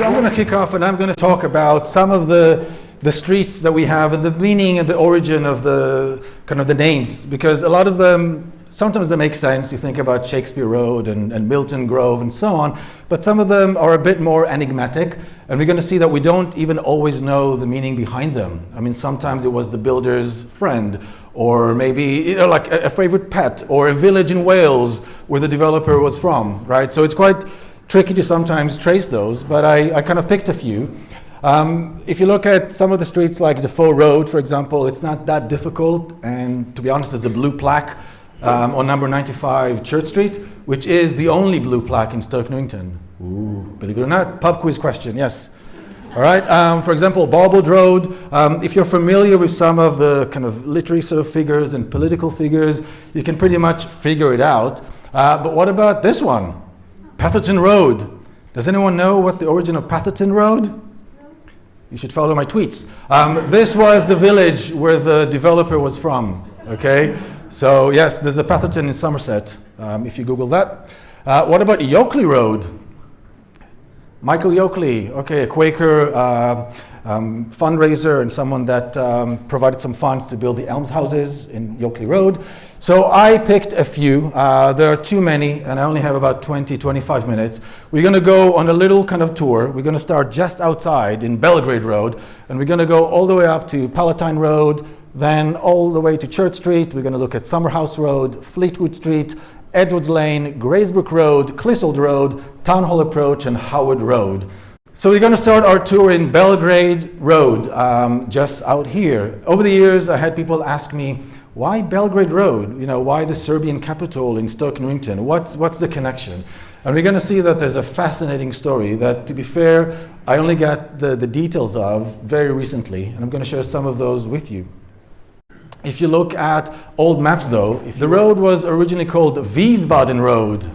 So I'm going to kick off and I'm going to talk about some of the streets that we have and the meaning and the origin of the kind of the names, because a lot of them, sometimes they make sense. You think about Shakespeare Road and Milton Grove and so on, but some of them are a bit more enigmatic, and we're going to see that we don't even always know the meaning behind them. I mean, sometimes it was the builder's friend, or maybe like a favorite pet, or a village in Wales where the developer was from, right? So it's quite tricky to sometimes trace those, but I kind of picked a few. If you look at some of the streets like Defoe Road, for example, it's not that difficult, and to be honest, there's a blue plaque on number 95 Church Street, which is the only blue plaque in Stoke Newington. Ooh, believe it or not, pub quiz question, yes. All right, for example, Barbold Road, if you're familiar with some of the kind of literary sort of figures and political figures, you can pretty much figure it out. But what about this one? Petherton Road. Does anyone know what the origin of Petherton Road? You should follow my tweets. This was the village where the developer was from, okay? So yes, there's a Petherton in Somerset, if you Google that. What about Yokeley Road? Michael Yokeley, okay, a Quaker fundraiser and someone that provided some funds to build the almshouses in Yokeley Road. So I picked a few. There are too many, and I only have about 25 minutes. We're going to go on a little kind of tour. We're going to start just outside in Belgrade Road, and we're going to go all the way up to Palatine Road, then all the way to Church Street. We're going to look at Summerhouse Road, Fleetwood Street, Edwards Lane, Graysbrook Road, Clissold Road, Town Hall Approach, and Howard Road. So we're going to start our tour in Belgrade Road, just out here. Over the years, I had people ask me, why Belgrade Road? You know, why the Serbian capital in Stoke Newington? What's the connection? And we're going to see that there's a fascinating story that, to be fair, I only got the details of very recently, and I'm going to share some of those with you. If you look at old maps, though, if the road was originally called Wiesbaden Road,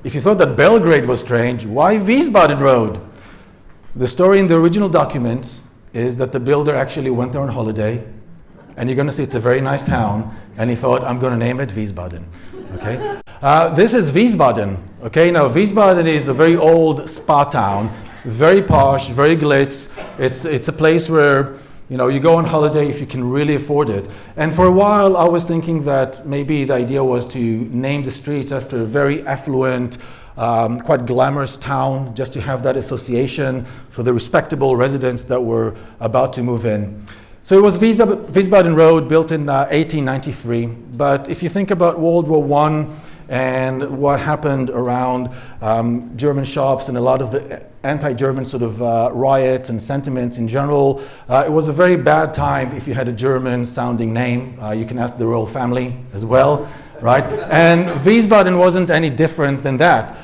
if you thought that Belgrade was strange, why Wiesbaden Road? The story in the original documents is that the builder actually went there on holiday, and you're going to see it's a very nice town, and he thought, I'm going to name it Wiesbaden. Okay? This is Wiesbaden. Okay, now Wiesbaden is a very old spa town, very posh, very glitz. It's a place where, you know, you go on holiday if you can really afford it. And for a while, I was thinking that maybe the idea was to name the street after a very affluent, quite glamorous town, just to have that association for the respectable residents that were about to move in. So it was Wiesbaden Road, built in 1893. But if you think about World War I and what happened around German shops and a lot of the anti-German sort of riots and sentiments in general, it was a very bad time if you had a German-sounding name. You can ask the royal family as well, right? And Wiesbaden wasn't any different than that.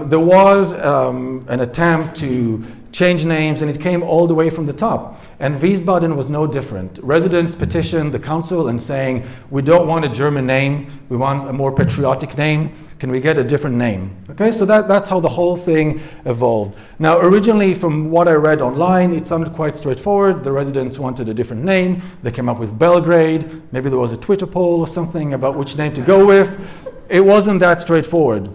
There was an attempt to change names, and it came all the way from the top. And Wiesbaden was no different. Residents petitioned the council and saying, we don't want a German name, we want a more patriotic name. Can we get a different name? Okay, so that's how the whole thing evolved. Now, originally, from what I read online, it sounded quite straightforward. The residents wanted a different name. They came up with Belgrade. Maybe there was a Twitter poll or something about which name to go with. It wasn't that straightforward.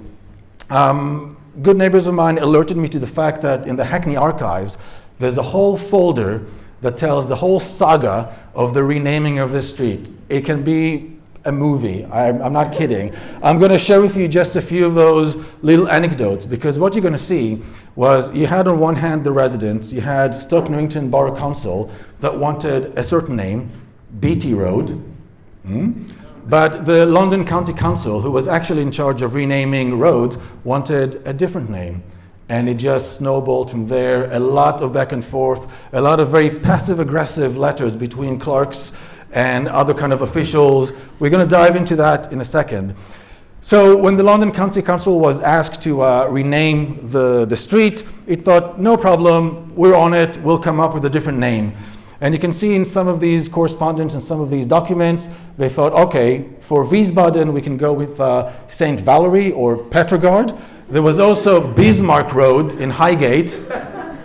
Good neighbors of mine alerted me to the fact that in the Hackney archives, there's a whole folder that tells the whole saga of the renaming of this street. It can be a movie. I'm not kidding. I'm going to share with you just a few of those little anecdotes, because what you're going to see was you had on one hand the residents, you had Stoke Newington Borough Council that wanted a certain name, BT Road. But the London County Council, who was actually in charge of renaming roads, wanted a different name. And it just snowballed from there. A lot of back and forth, a lot of very passive-aggressive letters between clerks and other kind of officials. We're going to dive into that in a second. So when the London County Council was asked to rename the street, it thought, no problem, we're on it, we'll come up with a different name. And you can see in some of these correspondence and some of these documents, they thought, okay, for Wiesbaden, we can go with St. Valerie or Petrograd. There was also Bismarck Road in Highgate,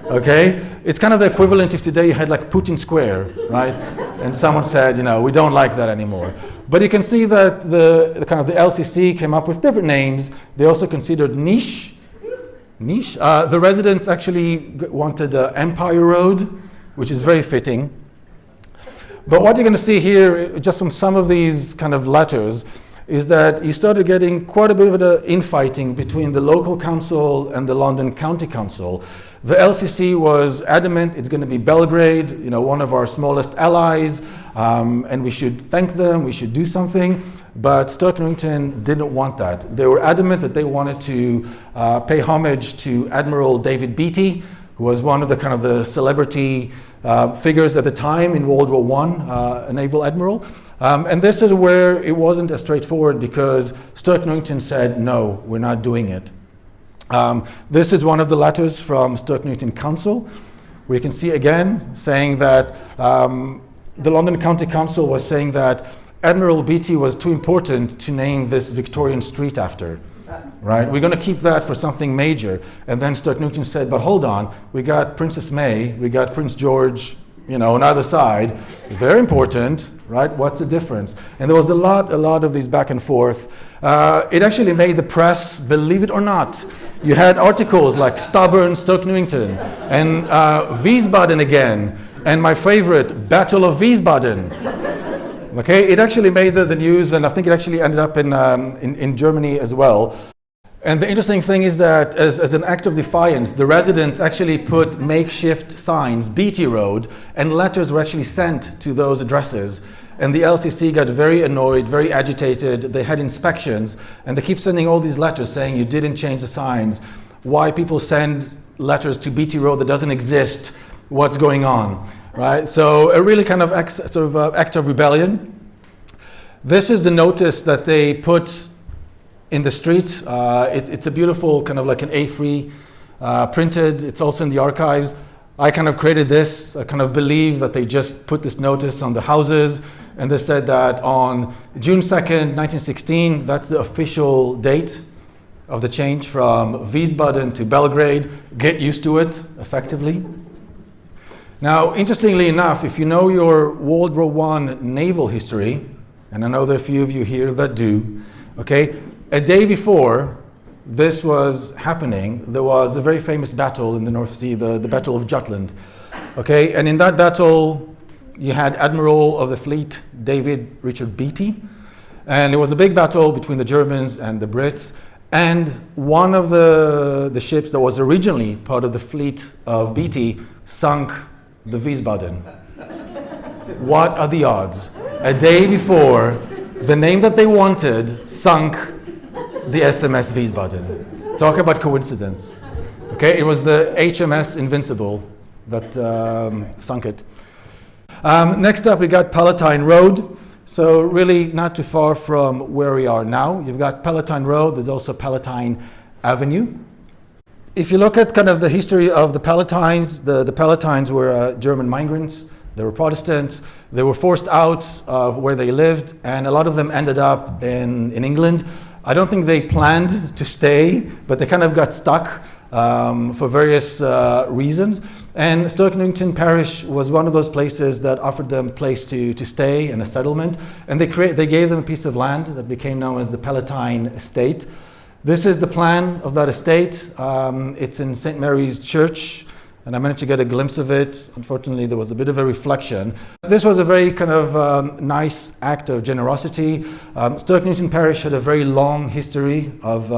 okay? It's kind of the equivalent if today you had like Putin Square, right? And someone said, you know, we don't like that anymore. But you can see that the kind of the LCC came up with different names. They also considered niche niche. The residents actually wanted Empire Road, which is very fitting. But what you're going to see here, just from some of these kind of letters, is that you started getting quite a bit of an infighting between the local council and the London County Council. The LCC was adamant it's going to be Belgrade, one of our smallest allies, and we should thank them, we should do something. But Stoke Newington didn't want that. They were adamant that they wanted to pay homage to Admiral David Beatty, who was one of the kind of the celebrity figures at the time in World War I, a naval admiral. And this is where it wasn't as straightforward, because Stoke Newington said, no, we're not doing it. This is one of the letters from Stoke Newington Council, where you can see again saying that the London County Council was saying that Admiral Beatty was too important to name this Victorian street after. Right? We're going to keep that for something major. And then Stoke Newington said, but hold on, we got Princess May, we got Prince George, on either side. They're important, right? What's the difference? And there was a lot of these back and forth. It actually made the press, believe it or not. You had articles like Stubborn Stoke Newington and Wiesbaden again, and my favorite, Battle of Wiesbaden. Okay, it actually made the news, and I think it actually ended up in Germany as well. And the interesting thing is that as an act of defiance, the residents actually put makeshift signs, Beatty Road, and letters were actually sent to those addresses. And the LCC got very annoyed, very agitated. They had inspections, and they keep sending all these letters saying you didn't change the signs. Why people send letters to Beatty Road that doesn't exist? What's going on? Right? So a really kind of act of rebellion. This is the notice that they put in the street. It's a beautiful kind of like an A3 printed. It's also in the archives. I kind of created this. I kind of believe that they just put this notice on the houses, and they said that on June 2nd, 1916, that's the official date of the change from Wiesbaden to Belgrade. Get used to it, effectively. Now, interestingly enough, if you know your World War I naval history, and I know there are a few of you here that do, okay, a day before this was happening, there was a very famous battle in the North Sea, the Battle of Jutland. Okay, and in that battle, you had Admiral of the Fleet, David Richard Beatty, and it was a big battle between the Germans and the Brits, and one of the ships that was originally part of the fleet of Beatty sunk the Wiesbaden. What are the odds? A day before, the name that they wanted sunk the SMS Wiesbaden. Talk about coincidence. Okay, it was the HMS Invincible that sunk it. Next up, we got Palatine Road. So really not too far from where we are now. You've got Palatine Road. There's also Palatine Avenue. If you look at kind of the history of the Palatines, the Palatines were German migrants. They were Protestants. They were forced out of where they lived, and a lot of them ended up in England. I don't think they planned to stay, but they kind of got stuck for various reasons. And Stoke Newington Parish was one of those places that offered them a place to stay and a settlement. And they gave them a piece of land that became known as the Palatine Estate. This is the plan of that estate. It's in St. Mary's Church, and I managed to get a glimpse of it. Unfortunately, there was a bit of a reflection. This was a very kind of nice act of generosity. Stoke Newington Parish had a very long history of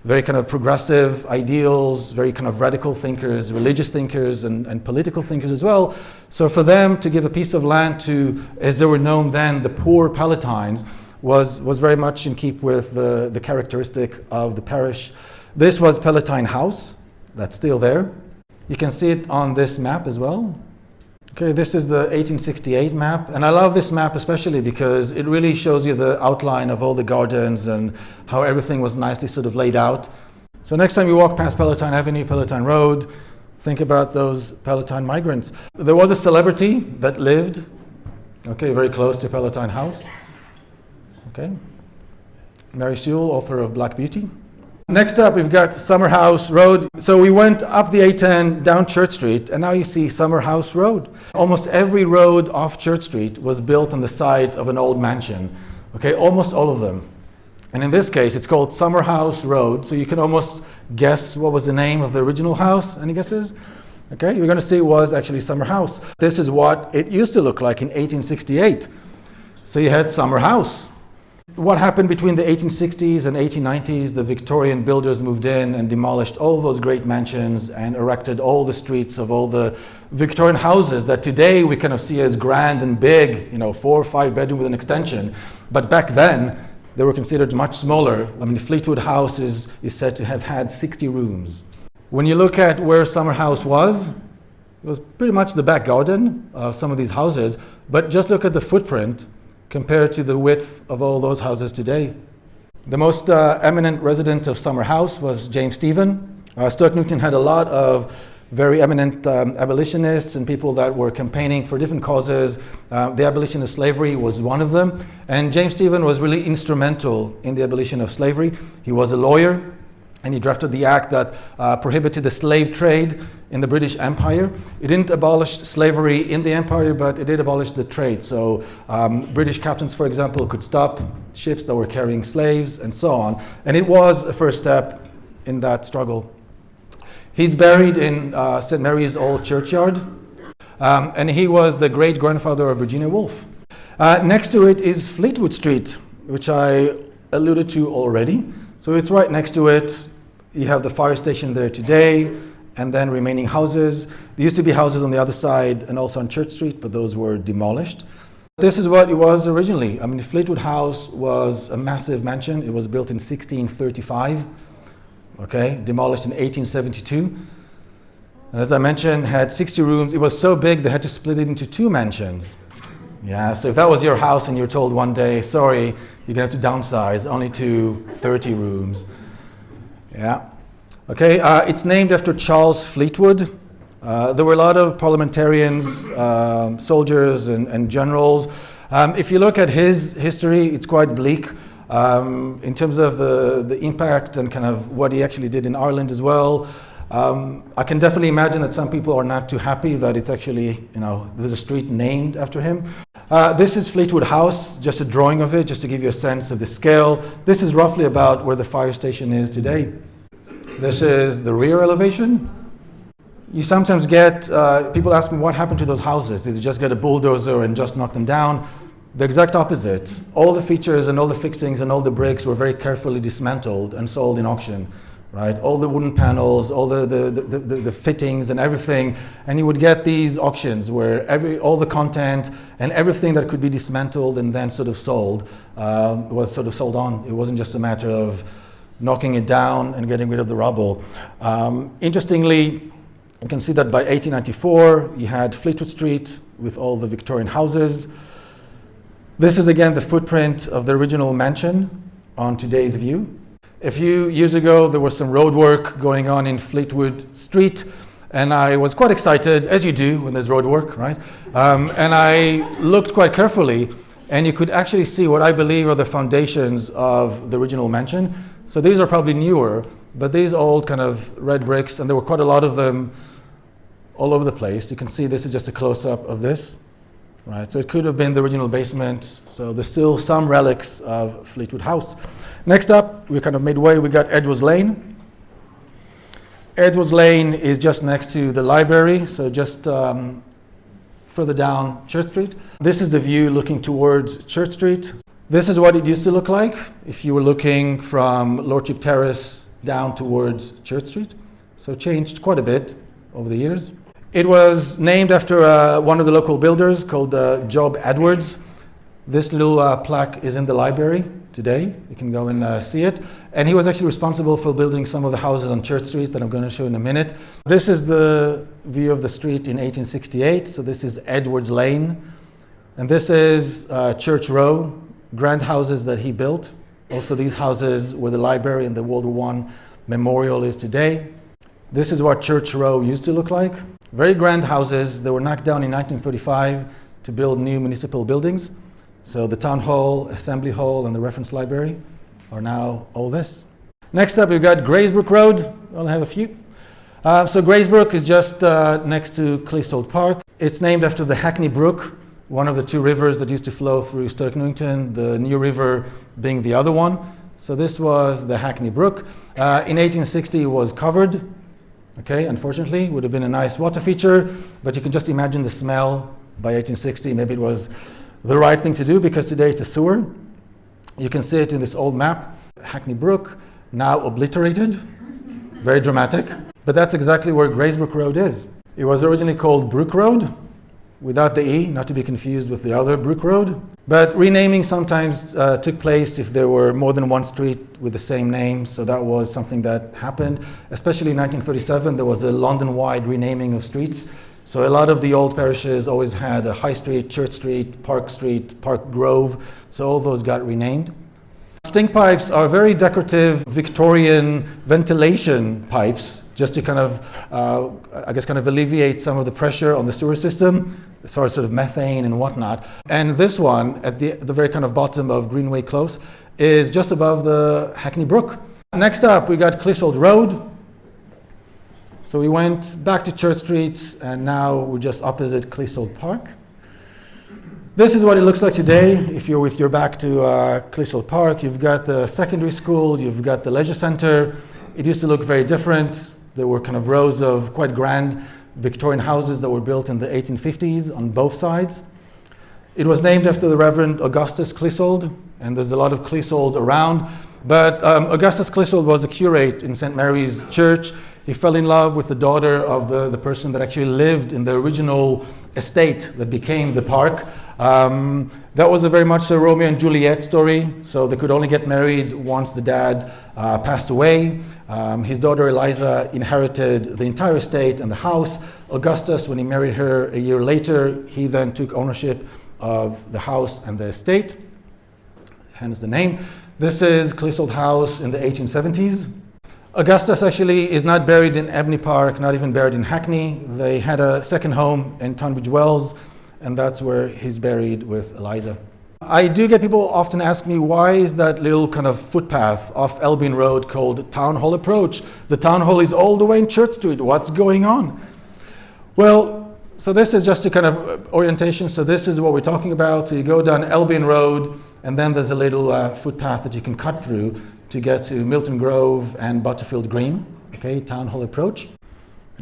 very kind of progressive ideals, very kind of radical thinkers, religious thinkers, and political thinkers as well. So for them to give a piece of land to, as they were known then, the poor Palatines, was very much in keep with the characteristic of the parish. This was Palatine House. That's still there. You can see it on this map as well. Okay, this is the 1868 map, and I love this map especially because it really shows you the outline of all the gardens and how everything was nicely sort of laid out. So next time you walk past Palatine Avenue, Palatine Road, think about those Palatine migrants. There was a celebrity that lived, okay, very close to Palatine House. Okay, Mary Sewell, author of Black Beauty. Next up, we've got Summerhouse Road. So we went up the A10 down Church Street, and now you see Summerhouse Road. Almost every road off Church Street was built on the site of an old mansion. Okay, almost all of them. And in this case, it's called Summer House Road. So you can almost guess what was the name of the original house. Any guesses? Okay, you're going to see it was actually Summer House. This is what it used to look like in 1868. So you had Summer House. What happened between the 1860s and 1890s? The Victorian builders moved in and demolished all those great mansions and erected all the streets of all the Victorian houses that today we kind of see as grand and big, 4 or 5 bedroom with an extension. But back then, they were considered much smaller. I mean, Fleetwood House is said to have had 60 rooms. When you look at where Summer House was, it was pretty much the back garden of some of these houses, but just look at the footprint compared to the width of all those houses today. The most eminent resident of Summer House was James Stephen. Stoke Newington had a lot of very eminent abolitionists and people that were campaigning for different causes. The abolition of slavery was one of them. And James Stephen was really instrumental in the abolition of slavery. He was a lawyer, and he drafted the act that prohibited the slave trade in the British Empire. It didn't abolish slavery in the empire, but it did abolish the trade. So British captains, for example, could stop ships that were carrying slaves and so on. And it was a first step in that struggle. He's buried in St. Mary's Old Churchyard, and he was the great-grandfather of Virginia Woolf. Next to it is Fleetwood Street, which I alluded to already. So it's right next to it. You have the fire station there today, and then remaining houses. There used to be houses on the other side and also on Church Street, but those were demolished. This is what it was originally. I mean, Fleetwood House was a massive mansion. It was built in 1635. Okay, demolished in 1872. And as I mentioned, had 60 rooms. It was so big they had to split it into 2 mansions. Yeah, so if that was your house and you're told one day, sorry, you're gonna have to downsize only to 30 rooms. Yeah. Okay, it's named after Charles Fleetwood. There were a lot of parliamentarians, soldiers and generals. If you look at his history, it's quite bleak. In terms of the impact and kind of what he actually did in Ireland as well. I can definitely imagine that some people are not too happy that it's actually, there's a street named after him. This is Fleetwood House, just a drawing of it, just to give you a sense of the scale. This is roughly about where the fire station is today. This is the rear elevation. You sometimes get, people ask me what happened to those houses. Did they just get a bulldozer and just knock them down? The exact opposite. All the features and all the fixings and all the bricks were very carefully dismantled and sold in auction, right? All the wooden panels, all the fittings and everything, and you would get these auctions where all the content and everything that could be dismantled and then sort of sold was sort of sold on. It wasn't just a matter of knocking it down and getting rid of the rubble. Interestingly, you can see that by 1894, you had Fleetwood Street with all the Victorian houses. This is again the footprint of the original mansion on today's view. A few years ago, there was some road work going on in Fleetwood Street, and I was quite excited, as you do when there's road work, right? And I looked quite carefully, and you could actually see what I believe are the foundations of the original mansion. So these are probably newer, but these old kind of red bricks, and there were quite a lot of them all over the place. You can see this is just a close-up of this. Right, so it could have been the original basement. So there's still some relics of Fleetwood House. Next up, we kind of midway, we got Edwards Lane. Edwards Lane is just next to the library, so just further down Church Street. This is the view looking towards Church Street. This is what it used to look like if you were looking from Lordship Terrace down towards Church Street. So it changed quite a bit over the years. It was named after one of the local builders called Job Edwards. This little plaque is in the library today. You can go and see it. And he was actually responsible for building some of the houses on Church Street that I'm going to show in a minute. This is the view of the street in 1868. So this is Edwards Lane. And this is Church Row, grand houses that he built. Also these houses were the library and the World War I memorial is today. This is what Church Row used to look like. Very grand houses. They were knocked down in 1935 to build new municipal buildings. So the Town Hall, Assembly Hall, and the Reference Library are now all this. Next up, we've got Graysbrook Road. I'll have a few. So Graysbrook is just next to Cleastold Park. It's named after the Hackney Brook, one of the 2 rivers that used to flow through Stoke Newington, the New River being the other one. So this was the Hackney Brook. In 1860 it was covered. Okay, unfortunately, would have been a nice water feature, but you can just imagine the smell by 1860. Maybe it was the right thing to do because today it's a sewer. You can see it in this old map. Hackney Brook, now obliterated. Very dramatic. But that's exactly where Graysbrook Road is. It was originally called Brook Road, without the E, not to be confused with the other Brook Road. But renaming sometimes took place if there were more than one street with the same name, so that was something that happened. Especially in 1937, there was a London-wide renaming of streets. So a lot of the old parishes always had a High Street, Church Street, Park Grove, so all those got renamed. Stink pipes are very decorative Victorian ventilation pipes, just to kind of alleviate some of the pressure on the sewer system, as far as sort of methane and whatnot. And this one, at the very kind of bottom of Greenway Close, is just above the Hackney Brook. Next up, we got Clissold Road. So we went back to Church Street, and now we're just opposite Clissold Park. This is what it looks like today. If you're with your back to Clissold Park, you've got the secondary school, you've got the leisure center. It used to look very different. There were kind of rows of quite grand Victorian houses that were built in the 1850s on both sides. It was named after the Reverend Augustus Clissold, and there's a lot of Clissold around. But Augustus Clissold was a curate in St. Mary's Church. He fell in love with the daughter of the person that actually lived in the original estate that became the park. That was a very much a Romeo and Juliet story, so they could only get married once the dad passed away. His daughter Eliza inherited the entire estate and the house. Augustus, when he married her a year later, he then took ownership of the house and the estate, hence the name. This is Clissold House in the 1870s. Augustus actually is not buried in Ebony Park, not even buried in Hackney. They had a second home in Tunbridge Wells, and that's where he's buried with Eliza. I do get people often ask me, why is that little kind of footpath off Albion Road called Town Hall Approach? The Town Hall is all the way in Church Street. What's going on? Well, so this is just a kind of orientation. So this is what we're talking about. So you go down Albion Road, and then there's a little footpath that you can cut through to get to Milton Grove and Butterfield Green. Okay, Town Hall Approach.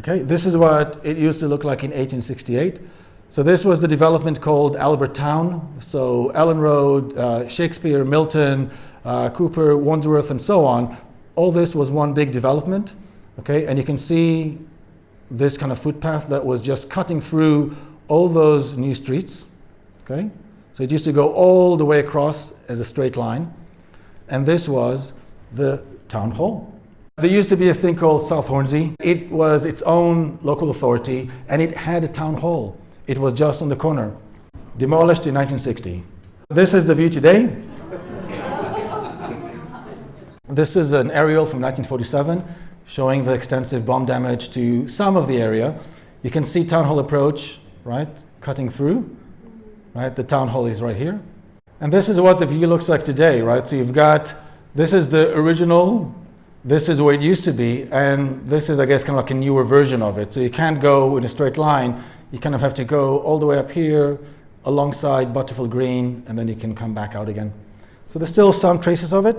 Okay, this is what it used to look like in 1868. So this was the development called Albert Town. So Allen Road, Shakespeare, Milton, Cooper, Wandsworth, and so on. All this was one big development. Okay, and you can see this kind of footpath that was just cutting through all those new streets. Okay, so it used to go all the way across as a straight line. And this was the town hall. There used to be a thing called South Hornsey. It was its own local authority, and it had a town hall. It was just on the corner, demolished in 1960. This is the view today. This is an aerial from 1947 showing the extensive bomb damage to some of the area. You can see Town Hall Approach, right, cutting through. Right, the town hall is right here. And this is what the view looks like today, right? So you've got, this is the original, this is where it used to be, and this is, I guess, kind of like a newer version of it. So you can't go in a straight line. You kind of have to go all the way up here, alongside Butterfield Green, and then you can come back out again. So there's still some traces of it.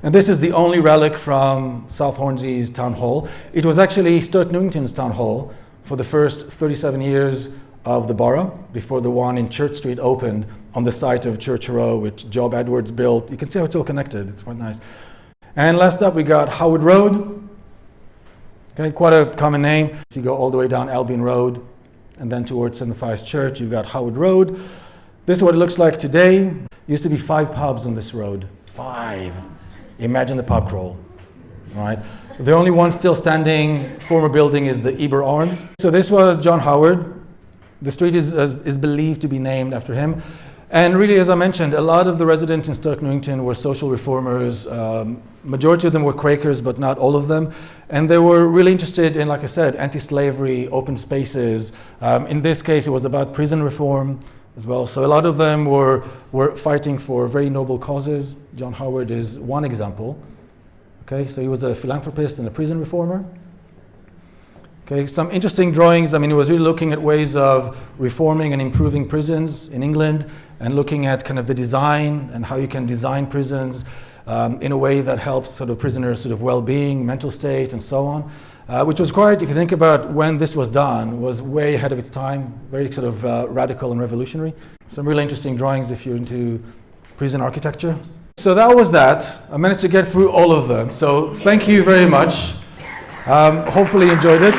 And this is the only relic from South Hornsey's town hall. It was actually Stoke Newington's town hall for the first 37 years of the borough, before the one in Church Street opened on the site of Church Row, which Job Edwards built. You can see how it's all connected. It's quite nice. And last up, we got Howard Road. Okay, quite a common name. If you go all the way down Albion Road and then towards St. Matthias Church, you've got Howard Road. This is what it looks like today. Used to be 5 pubs on this road. 5. Imagine the pub crawl, right? The only one still standing, former building, is the Eber Arms. So this was John Howard. The street is believed to be named after him. And really, as I mentioned, a lot of the residents in Stoke Newington were social reformers. Majority of them were Quakers, but not all of them. And they were really interested in, like I said, anti-slavery, open spaces. In this case, it was about prison reform as well. So a lot of them were fighting for very noble causes. John Howard is one example. Okay, so he was a philanthropist and a prison reformer. Okay, some interesting drawings. I mean, it was really looking at ways of reforming and improving prisons in England, and looking at kind of the design and how you can design prisons in a way that helps sort of prisoners' sort of well-being, mental state, and so on. Which was quite, if you think about when this was done, was way ahead of its time, very sort of radical and revolutionary. Some really interesting drawings if you're into prison architecture. So that was that. I managed to get through all of them. So thank you very much. Hopefully you enjoyed it.